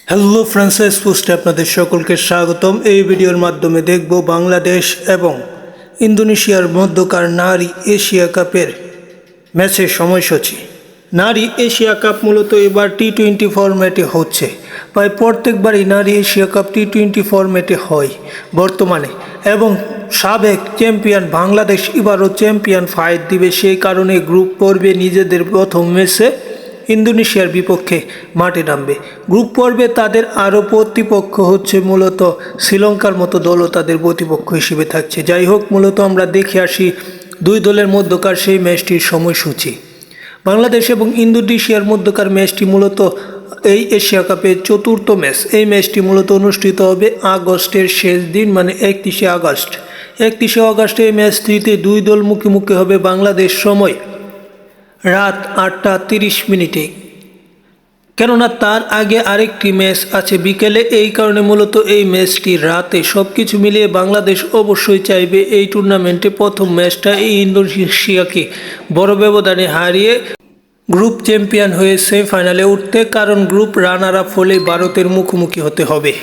Hello friends, পোস্টে আপনাদের সকলকে স্বাগতম। এই ভিডিওর মাধ্যমে দেখব বাংলাদেশ এবং ইন্দোনেশিয়ার মধ্যকার নারী এশিয়া কাপের ম্যাচের সময়সূচি। নারী এশিয়া কাপ মূলত এবার টি-20 ফরম্যাটে হচ্ছে। প্রায় প্রত্যেকবারই নারী এশিয়া কাপ টি-20 ফরম্যাটে হয় বর্তমানে, এবং সাবেক চ্যাম্পিয়ন বাংলাদেশ এবারও চ্যাম্পিয়ন ফাইট দিবে। সেই কারণে গ্রুপ পর্বে নিজেদের প্রথম ম্যাচে ইন্দোনেশিয়ার বিপক্ষে মাঠে নামবে। গ্রুপ পর্বে তাদের আরও প্রতিপক্ষ হচ্ছে মূলত শ্রীলঙ্কার মতো দলও তাদের প্রতিপক্ষ হিসেবে থাকছে। যাই হোক, মূলত আমরা দেখে আসি দুই দলের মধ্যকার সেই ম্যাচটির সময়সূচি। বাংলাদেশ এবং ইন্দোনেশিয়ার মধ্যকার ম্যাচটি মূলত এই এশিয়া কাপের চতুর্থ ম্যাচ। এই ম্যাচটি মূলত অনুষ্ঠিত হবে আগস্টের শেষ দিন, মানে 31শে আগস্ট। 31শে আগস্টে এই ম্যাচটিতে দুই দল মুখোমুখি হবে বাংলাদেশ সময় রাত 8টা 30 মিনিটে, কেননা তার আগে আরেকটি ম্যাচ আছে বিকেলে। এই কারণে মূলত এই ম্যাচটি রাতে। সব কিছু মিলিয়ে বাংলাদেশ অবশ্যই চাইবে এই টুর্নামেন্টে প্রথম ম্যাচটা এই ইন্দোনেশিয়াকে বড় ব্যবধানে হারিয়ে গ্রুপ চ্যাম্পিয়ন হয়ে সেমিফাইনালে উঠতে, কারণ গ্রুপ রানার আপ হলে ভারতের মুখোমুখি হতে হবে।